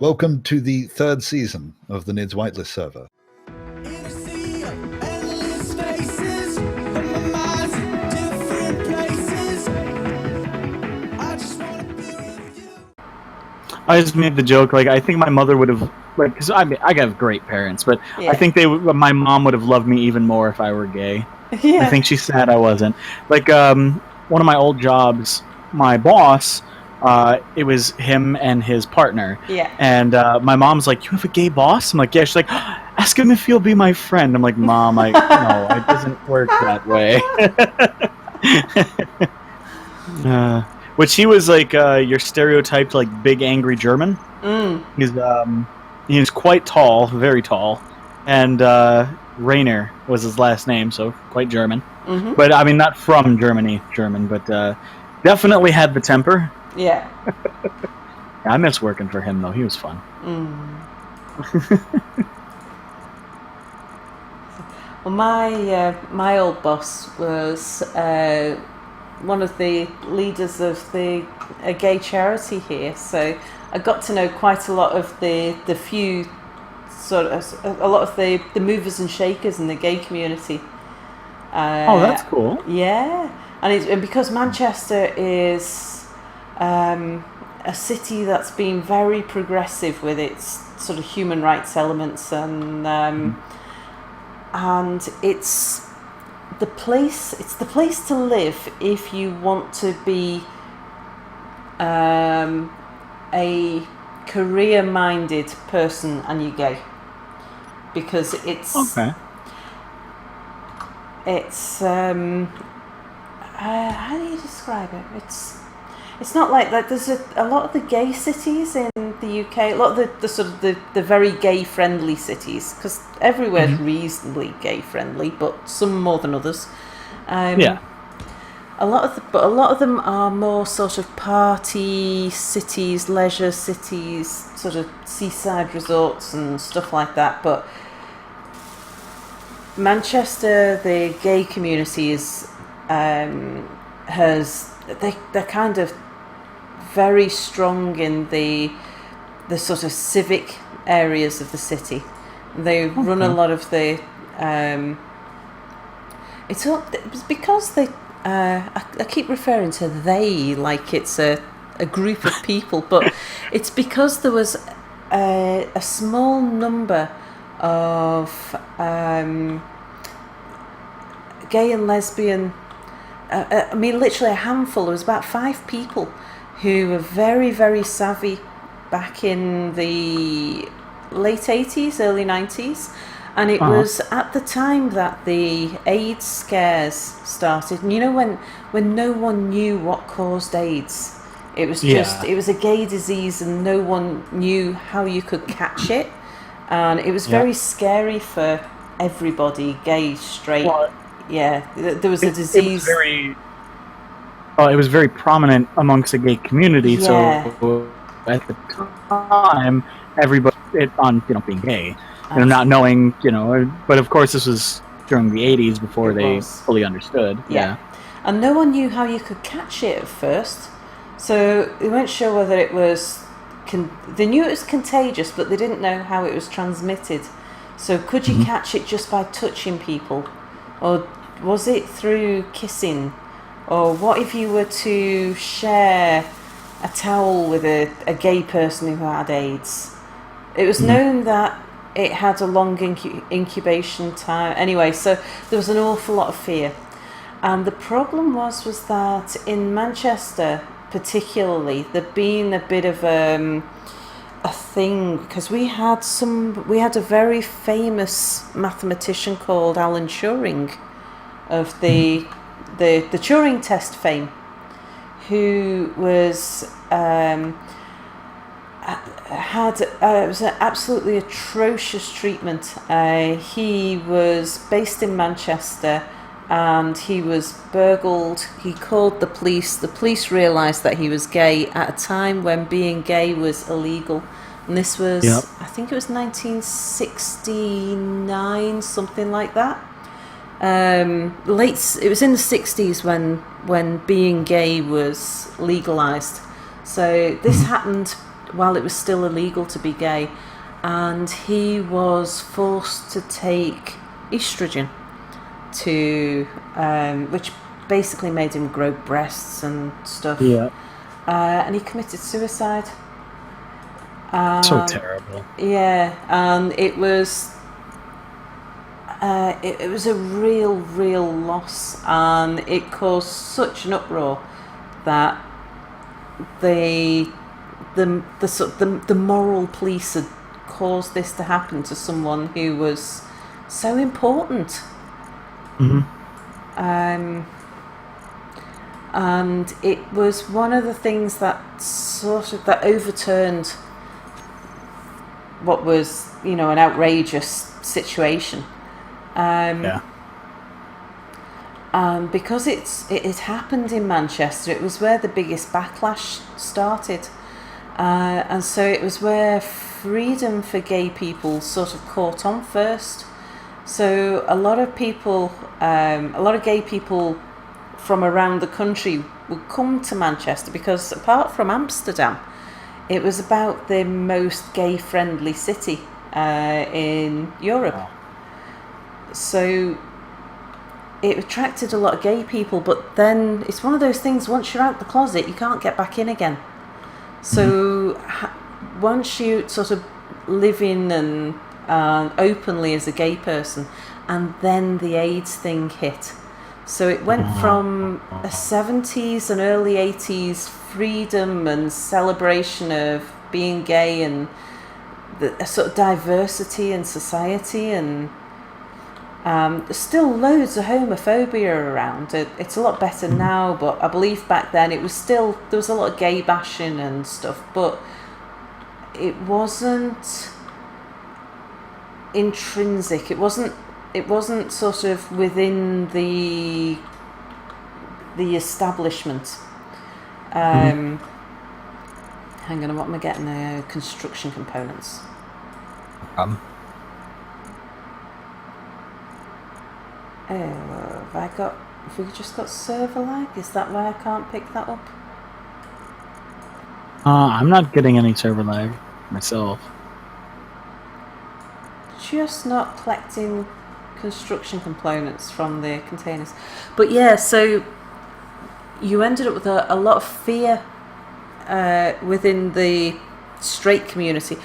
Welcome to the third season of the Nidd's Whitelist server. I just made the joke, like, I think my mother would have, like, because I have great parents, but I think my mom would have loved me even more if I were gay. Yeah. I think she's sad I wasn't. Like, one of my old jobs, my boss, it was him and his partner. Yeah. And my mom's like, "You have a gay boss?" I'm like, "Yeah." She's like, "Ask him if he'll be my friend." I'm like, "Mom, no, it doesn't work that way." Which he was like your stereotyped like big angry German. He's quite tall, very tall, and Rainer was his last name, so quite German. Mm-hmm. But I mean, not from Germany, German, but definitely had the temper. Yeah. I miss working for him though; he was fun. Well, my old boss was one of the leaders of a gay charity here, so I got to know quite a lot of the few a lot of the movers and shakers in the gay community. Oh, that's cool. Yeah, and because Manchester is a city that's been very progressive with its sort of human rights elements, and it's the place to live if you want to be a career-minded person and you're gay, because it's how do you describe it? It's not like that. There's a lot of the gay cities in the UK, a lot of the sort of the very gay friendly cities, because everywhere's reasonably gay friendly, but some more than others. A lot of them are more sort of party cities, leisure cities, sort of seaside resorts and stuff like that. But Manchester, the gay community they're kind of very strong in the sort of civic areas of the city. They run a lot of the it's because they I keep referring to they like it's a group of people, but it's because there was a small number of gay and lesbian, I mean literally a handful. There was about 5 people who were very, very savvy back in the late 80s, early 90s. And it was at the time that the AIDS scares started. And you know, when no one knew what caused AIDS, it was just, it was a gay disease and no one knew how you could catch it. And it was very scary for everybody, gay, straight. Well, there was a disease. It was very prominent amongst the gay community. So at the time, everybody on being gay, not knowing, but of course this was during the 80s before they fully understood. Yeah, and no one knew how you could catch it at first, so they weren't sure whether it was. They knew it was contagious, but they didn't know how it was transmitted. So could you catch it just by touching people, or was it through kissing? Or what if you were to share a towel with a gay person who had AIDS? It was known that it had a long incubation time. Anyway, so there was an awful lot of fear. And the problem was that in Manchester particularly, there'd been a bit of a thing, because we had a very famous mathematician called Alan Turing of the Turing test fame, who was was an absolutely atrocious treatment. He was based in Manchester and he was burgled. He called the police. The police realised that he was gay at a time when being gay was illegal. And this was, I think it was 1969, something like that. It was in the 60s when being gay was legalised. So this happened while it was still illegal to be gay, and he was forced to take estrogen which basically made him grow breasts and stuff. Yeah. And he committed suicide. So terrible. Yeah, and it was a real loss, and it caused such an uproar that the moral police had caused this to happen to someone who was so important. And it was one of the things that that overturned what was, an outrageous situation. Because it happened in Manchester, it was where the biggest backlash started. And so it was where freedom for gay people sort of caught on first. So a lot of gay people from around the country would come to Manchester because, apart from Amsterdam, it was about the most gay-friendly city in Europe. Wow. So it attracted a lot of gay people, but then it's one of those things, once you're out the closet, you can't get back in again. So once you sort of live in and openly as a gay person, and then the AIDS thing hit. So it went from a 70s and early 80s freedom and celebration of being gay and a sort of diversity in society, and there's still loads of homophobia around. It's a lot better now, but I believe back then there was a lot of gay bashing and stuff, but it wasn't intrinsic. It wasn't sort of within the establishment. Hang on, what am I getting? Construction components. Have we just got server lag? Is that why I can't pick that up? I'm not getting any server lag myself. Just not collecting construction components from the containers. But yeah, so you ended up with a lot of fear within the straight community,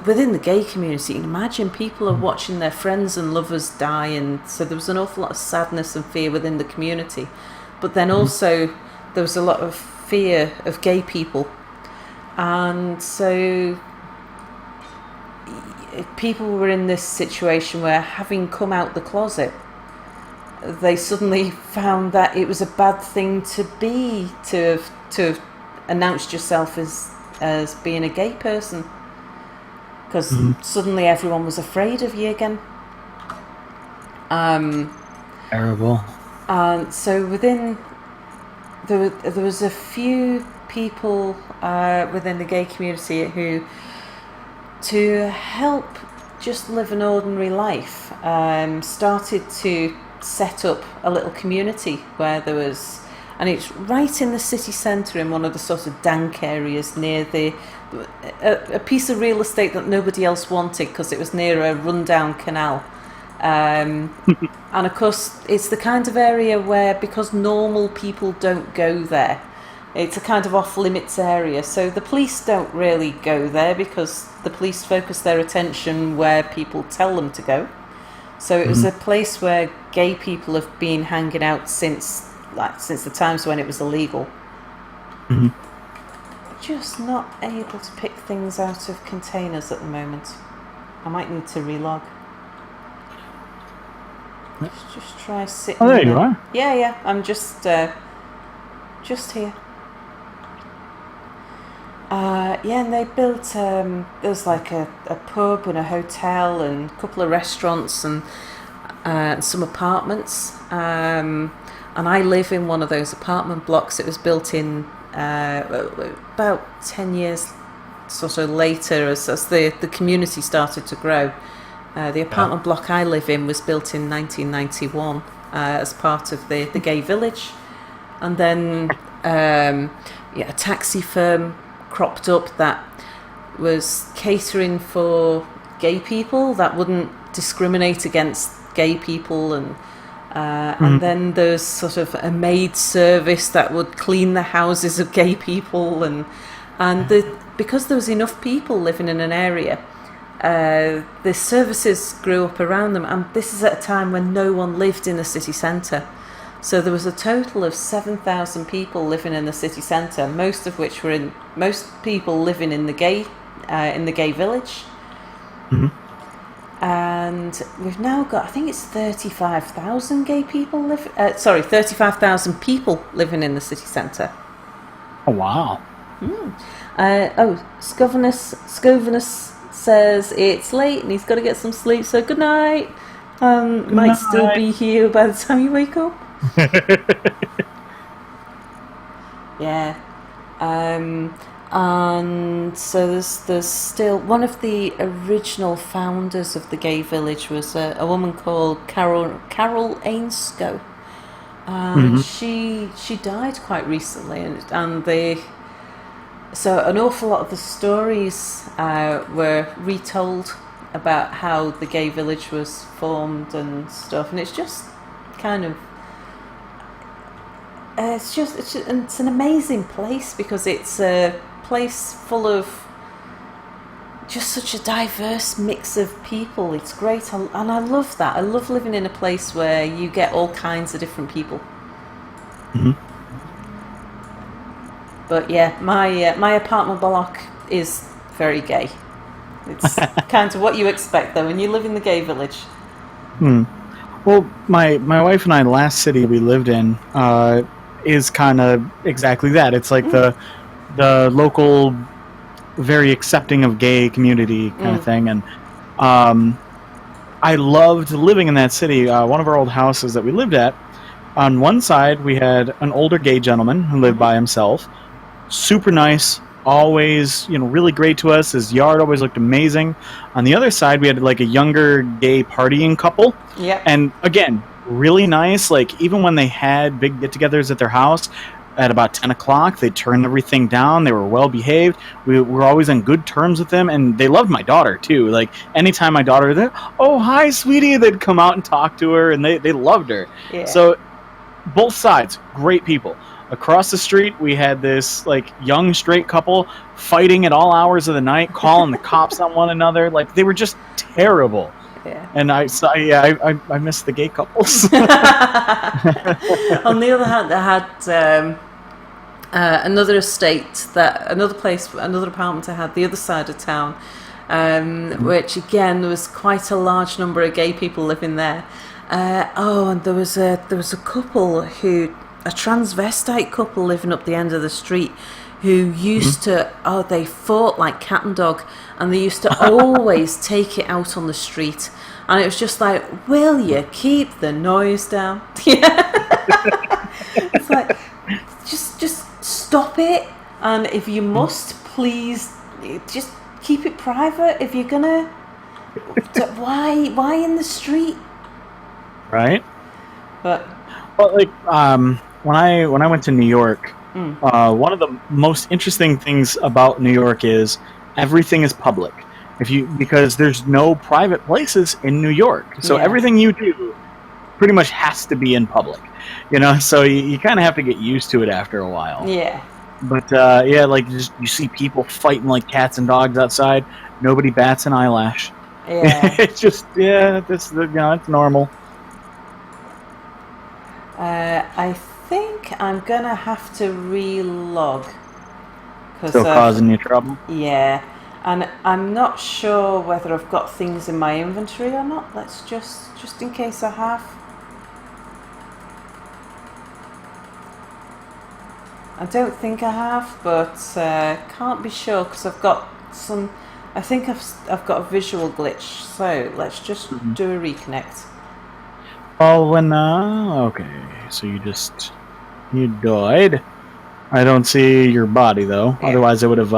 within the gay community. Imagine people are watching their friends and lovers die, and so there was an awful lot of sadness and fear within the community. But then also there was a lot of fear of gay people, and so people were in this situation where, having come out the closet, they suddenly found that it was a bad thing to have announced yourself as being a gay person, because suddenly everyone was afraid of you again. Terrible. And so there was a few people within the gay community who, to help just live an ordinary life, started to set up a little community where there was, and it's right in the city centre, in one of the sort of dank areas near a piece of real estate that nobody else wanted because it was near a rundown canal. And of course, it's the kind of area where, because normal people don't go there, it's a kind of off-limits area. So the police don't really go there because the police focus their attention where people tell them to go. So it was a place where gay people have been hanging out since the times when it was illegal. Just not able to pick things out of containers at the moment. I might need to relog. Let's just try sitting. Oh, there you are. Yeah. I'm just here. And they built, there's like a pub and a hotel and a couple of restaurants and some apartments. And I live in one of those apartment blocks. It was built in about 10 years sort of later as the community started to grow. The apartment block I live in was built in 1991 as part of the gay village. And then a taxi firm cropped up that was catering for gay people that wouldn't discriminate against gay people, and then there's sort of a maid service that would clean the houses of gay people, because there was enough people living in an area, the services grew up around them, and this is at a time when no one lived in the city centre. So there was a total of 7,000 people living in the city centre, most people living in the gay village. Mm-hmm. And we've now got, I think it's 35,000 gay people 35,000 people living in the city centre. Oh, wow. Scovanus says it's late and he's got to get some sleep, so good night. Might still be here by the time you wake up. Yeah. And so there's still one of the original founders of the gay village was a woman called Carol Ainscough. She died quite recently, so an awful lot of the stories were retold about how the gay village was formed and stuff, and it's just kind of it's an amazing place because it's a place full of just such a diverse mix of people. It's great, and I love that. I love living in a place where you get all kinds of different people. Mm-hmm. But yeah, my apartment block is very gay. It's kind of what you expect though when you live in the gay village. Well, my wife and I, the last city we lived in is kind of exactly that. It's like the local, very accepting of gay community kind of thing, and I loved living in that city. One of our old houses that we lived at, on one side we had an older gay gentleman who lived by himself, super nice, always really great to us. His yard always looked amazing. On the other side we had like a younger gay partying couple, and again, really nice. Like even when they had big get-togethers at their house at about 10 o'clock, they turned everything down. They were well behaved. We were always on good terms with them, and they loved my daughter too. Like anytime my daughter was there, oh hi sweetie, they'd come out and talk to her, and they loved her. So both sides, great people. Across the street we had this like young straight couple fighting at all hours of the night, calling the cops on one another. Like they were just terrible. And I miss the gay couples. On the other hand, I had another estate, another apartment I had the other side of town, which again there was quite a large number of gay people living there. And there was a couple a transvestite couple living up the end of the street who used to, they fought like cat and dog, and they used to always take it out on the street, and it was just like, will you keep the noise down? It's like, just stop it, and if you must, please just keep it private. If you're gonna, why in the street? Right. But like when I went to New York, one of the most interesting things about New York is everything is public. Because there's no private places in New York, so everything you do pretty much has to be in public. So you kind of have to get used to it after a while. Yeah. But like you see people fighting like cats and dogs outside. Nobody bats an eyelash. Yeah. It's just it's normal. I think I'm gonna have to re-log. Still causing you trouble? Yeah, and I'm not sure whether I've got things in my inventory or not. Let's just in case I have. I don't think I have, but can't be sure because I've got some. I think I've got a visual glitch. So let's just do a reconnect. Oh, okay. So you died. I don't see your body though. Yeah. Otherwise, I would have.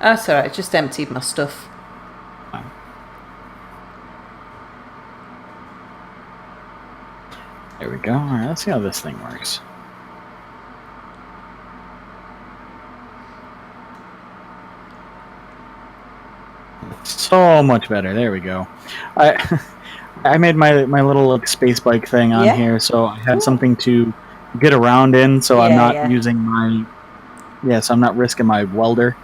That's alright. I just emptied my stuff. There we go. All right. Let's see how this thing works. So much better. There we go. I I made my little like, space bike thing on Yeah? here, so I had Cool. something to get around in. So I'm Yeah, not yeah. using my so I'm not risking my welder.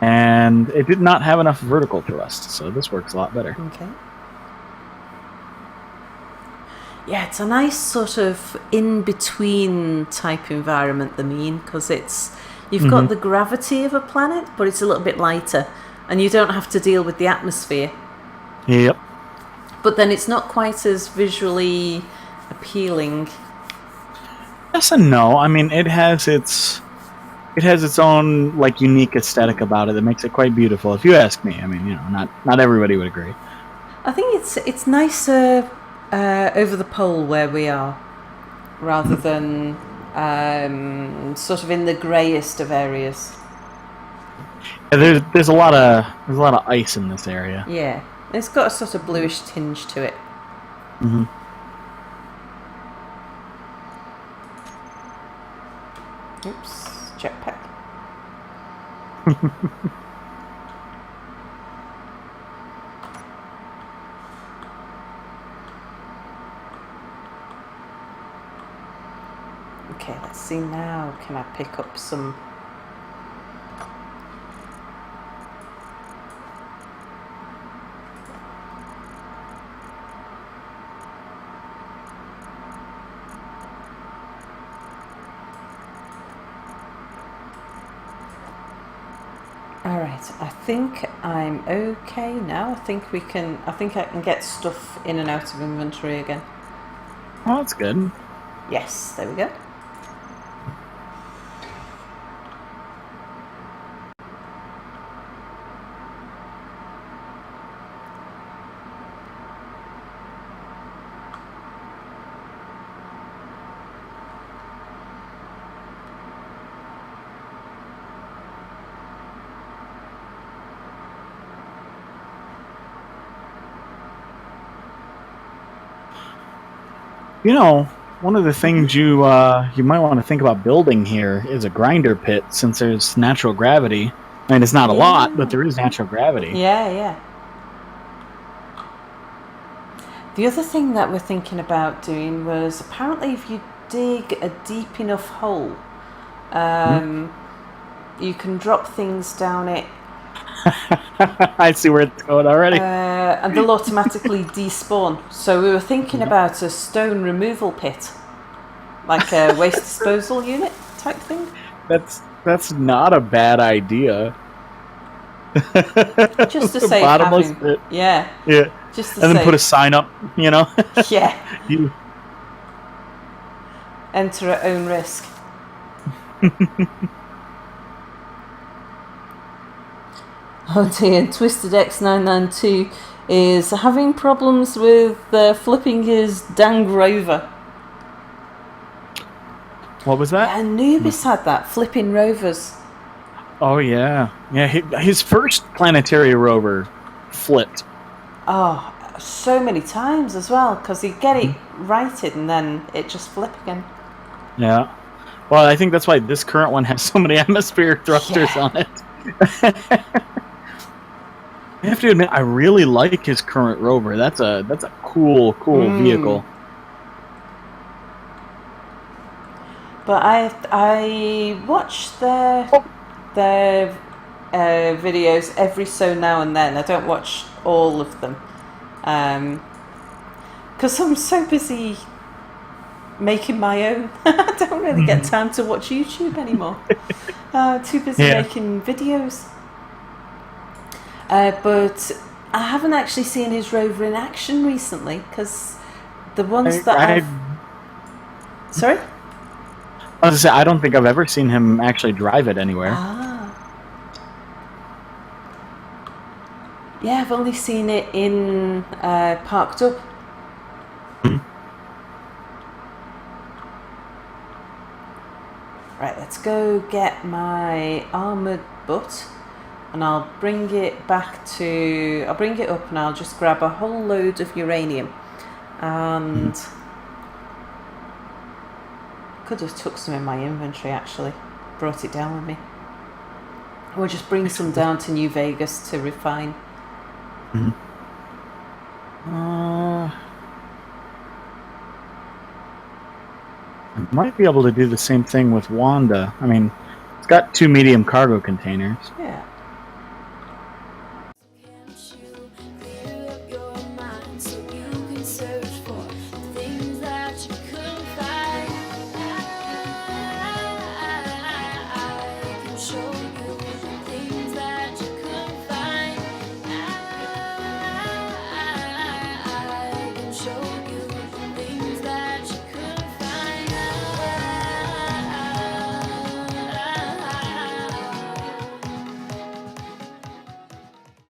And it did not have enough vertical thrust, so this works a lot better. Okay. Yeah, it's a nice sort of in-between type environment, the mean, because you've got the gravity of a planet, but it's a little bit lighter, and you don't have to deal with the atmosphere. Yep. But then it's not quite as visually appealing. Yes and no. I mean, it has its own like unique aesthetic about it that makes it quite beautiful. If you ask me, I mean, not everybody would agree. I think it's nicer over the pole where we are, rather than sort of in the greyest of areas. Yeah, there's a lot of ice in this area. Yeah, it's got a sort of bluish tinge to it. Mm-hmm. Oops, jetpack. Okay, let's see now. Can I pick up some? Alright, I think I'm okay now. I think I can get stuff in and out of inventory again. Oh, that's good. Yes, there we go. One of the things you might want to think about building here is a grinder pit, since there's natural gravity. I mean, it's not a lot, but there is natural gravity. Yeah. The other thing that we're thinking about doing was apparently if you dig a deep enough hole, you can drop things down it. I see where it's going already. And they'll automatically despawn. So we were thinking about a stone removal pit, like a waste disposal unit type thing. That's not a bad idea. Just to save bottomless pit. Yeah. Just to and then put a sign up, Yeah. You enter at own risk. Oh dear, Twisted X992 is having problems with flipping his dang rover. What was that? Yeah, Anubis had that, flipping rovers. Oh yeah. His first planetary rover flipped. Oh, so many times as well, because he'd get it righted and then it just flip again. Yeah. Well, I think that's why this current one has so many atmospheric thrusters on it. I have to admit, I really like his current rover. That's a cool vehicle. But I watch their videos every so now and then. I don't watch all of them because I'm so busy making my own. I don't really get time to watch YouTube anymore. Too busy making videos. But I haven't actually seen his rover in action recently, because the ones Sorry? I was gonna say, I don't think I've ever seen him actually drive it anywhere. Yeah, I've only seen it in parked up. Right, let's go get my armoured butt. And I'll bring it up and I'll just grab a whole load of uranium. And could have took some in my inventory actually. Brought it down with me. Or just bring some down to New Vegas to refine. I might be able to do the same thing with Wanda. I mean, it's got 2 medium cargo containers. Yeah.